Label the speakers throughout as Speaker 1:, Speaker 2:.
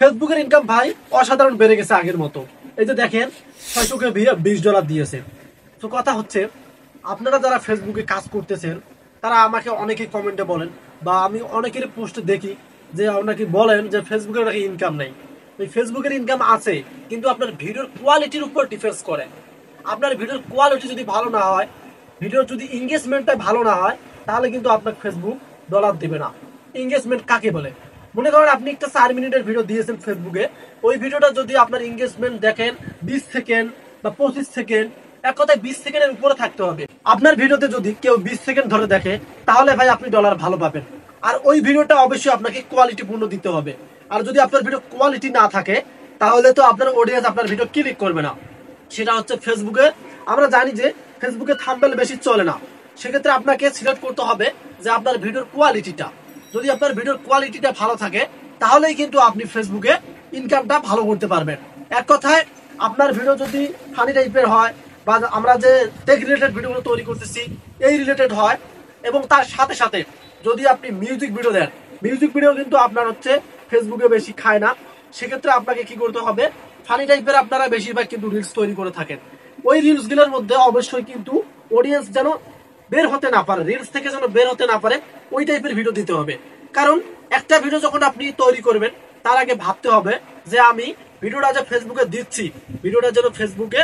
Speaker 1: ফেসবুকের ইনকাম ভাই অসাধারণ বেড়ে গেছে আগের মতো। এই যে দেখেন, $600 দিয়েছে। তো কথা হচ্ছে, আপনারা যারা ফেসবুকে কাজ করতেছেন তারা আমাকে অনেকেই কমেন্টে বলেন, বা আমি অনেকের পোস্টে দেখি যে আপনাকে বলেন যে ফেসবুকের নাকি ইনকাম নেই। এই ফেসবুকের ইনকাম আছে, কিন্তু আপনার ভিডিওর কোয়ালিটির উপর ডিফেন্স করে। আপনার ভিডিওর কোয়ালিটি যদি ভালো না হয়, ভিডিওর যদি এঙ্গেজমেন্টটা ভালো না হয়, তাহলে কিন্তু আপনাকে ফেসবুক ডলার দিবে না। এঙ্গেজমেন্ট কাকে বলে? মনে করেন আপনি একটা 4 মিনিটের ভিডিও দিয়েছেন ফেসবুকে, ওই ভিডিওটা যদি আপনার এঙ্গেজমেন্ট দেখেন 20 সেকেন্ড বা 25 সেকেন্ড, এক কথায় 20 সেকেন্ডের উপরে থাকতে হবে। আপনার ভিডিওতে যদি কেউ 20 সেকেন্ড ধরে দেখে, তাহলে ভাই আপনি ডলার ভালো পাবেন। আর ওই ভিডিওটা অবশ্যই আপনাকে কোয়ালিটিপূর্ণ দিতে হবে। আর যদি আপনার ভিডিও কোয়ালিটি না থাকে, তাহলে তো আপনার অডিয়েন্স আপনার ভিডিও ক্লিক করবে না। সেটা হচ্ছে ফেসবুকে আমরা জানি যে ফেসবুকে থাম্বনেল বেশি চলে না। সেক্ষেত্রে আপনাকে সিলেক্ট করতে হবে যে আপনার ভিডিওর কোয়ালিটিটা। যদি আপনার ভিডিওর কোয়ালিটিটা ভালো থাকে, তাহলেই কিন্তু আপনি ফেসবুকে ইনকামটা ভালো করতে পারবেন। এক কথায়, আপনার ভিডিও যদি ফানি টাইপের হয়, বা আমরা যে টেক রিলেটেড ভিডিওগুলো তৈরি করতেছি এই রিলেটেড হয়, এবং তার সাথে সাথে যদি আপনি মিউজিক ভিডিও দেন, মিউজিক ভিডিও কিন্তু আপনার হচ্ছে ফেসবুকে বেশি খায় না। সেক্ষেত্রে আপনাকে কি করতে হবে, ফানি টাইপের আপনারা বেশিরভাগ কিন্তু রিলস তৈরি করে থাকেন, ওই রিলস গুলোর মধ্যে অবশ্যই কিন্তু অডিয়েন্স যেন বের হতে না পারে, রিলস থেকে যেন বের হতে না পারে, ওই টাইপের ভিডিও দিতে হবে। কারণ একটা ভিডিও যখন আপনি তৈরি করবেন, তার আগে ভাবতে হবে যে আমি ভিডিওটা যে ফেসবুকে দিচ্ছি, ভিডিওটা যেন ফেসবুকে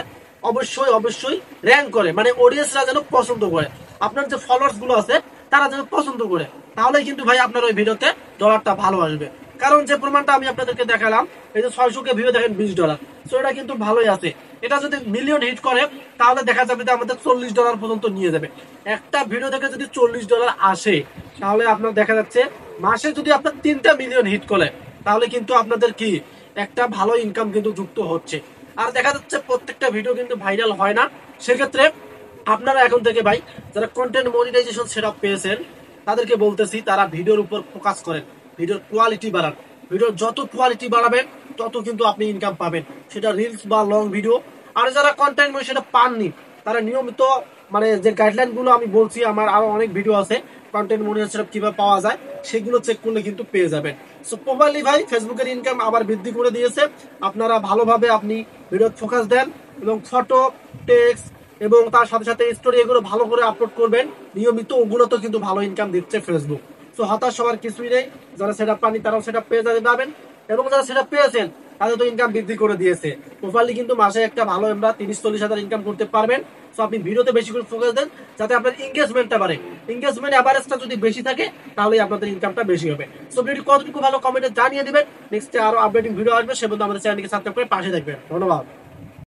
Speaker 1: অবশ্যই অবশ্যই র্যাঙ্ক করে, মানে অডিয়েন্সরা যেন পছন্দ করে, আপনার যে ফলোয়ার্স গুলো আছে তারা যেন পছন্দ করে, তাহলে কিন্তু ভাই আপনার ওই ভিডিওতে ডলারটা ভালো আসবে। কারণ যে প্রমাণটা আমি আপনাদেরকে দেখালাম, এই যে 600 কে ভিউ দেখেন $20, তো এটা কিন্তু ভালোই আছে। এটা যদি মিলিয়ন হিট করে, তাহলে দেখা যাবে যে আমাদের $40 পর্যন্ত নিয়ে যাবে। একটা ভিডিও থেকে যদি $40 আসে, তাহলে আপনার দেখা যাচ্ছে মাসে যদি আপনার 3টা মিলিয়ন হিট করে, তাহলে কিন্তু আপনাদের কি একটা ভালো ইনকাম কিন্তু যুক্ত হচ্ছে। আর দেখা যাচ্ছে প্রত্যেকটা ভিডিও কিন্তু ভাইরাল হয় না। সেক্ষেত্রে আপনারা এখন থেকে ভাই যারা কন্টেন্ট মনিটাইজেশন সেটআপ পেয়েছেন, তাদেরকে বলতেছি তারা ভিডিওর উপর ফোকাস করেন, ভিডিওর কোয়ালিটি বাড়ান। ভিডিওর যত কোয়ালিটি বাড়াবেন, তত কিন্তু আপনি ইনকাম পাবেন, সেটা রিলস বা লং ভিডিও। আর যারা কন্টেন্ট সেটা পাননি, তারা নিয়মিত মানে যে গাইডলাইন গুলো আমি বলছি, আমার আরো অনেক ভিডিও আছে কন্টেন্ট মনিটাইজেশন কিভাবে পাওয়া যায়, সেগুলো চেক করলে কিন্তু পেয়ে যাবেন। সো প্রপারলি ভাই ফেসবুকের ইনকাম আবার বৃদ্ধি করে দিয়েছে। আপনারা ভালোভাবে আপনি ভিডিও ফোকাস দেন, এবং ফটো, টেক্সট এবং তার সাথে সাথে স্টোরি এগুলো ভালো করে আপলোড করবেন নিয়মিত, ওগুলো তো কিন্তু ভালো ইনকাম দিচ্ছে ফেসবুক। তো হতাশ হওয়ার কিছুই নেই। যারা সেটা পাননি তারাও সেটা পেয়ে যাবেন, এবং যারা সেটা পেয়েছেন তাদের তো ইনকাম বৃদ্ধি করে দিয়েছে। প্রপারলি কিন্তু মাসে একটা ভালো আমরা 30-40 হাজার ইনকাম করতে পারবেন। তো আপনি ভিডিওতে বেশি করে ফোকাস দেন, যাতে আপনার এঙ্গেজমেন্টটা বাড়ে। এঙ্গেজমেন্ট অ্যাভারেজটা যদি বেশি থাকে, তাহলে আপনাদের ইনকামটা বেশি হবে। সো ভিডিও কতটুকু ভালো কমেন্টে জানিয়ে দিবেন। নেক্সট আরো আপডেটিং ভিডিও আসবে, সে পর্যন্ত আমাদের চ্যানেলকে সাবস্ক্রাইব করে পাশে থাকবেন। ধন্যবাদ।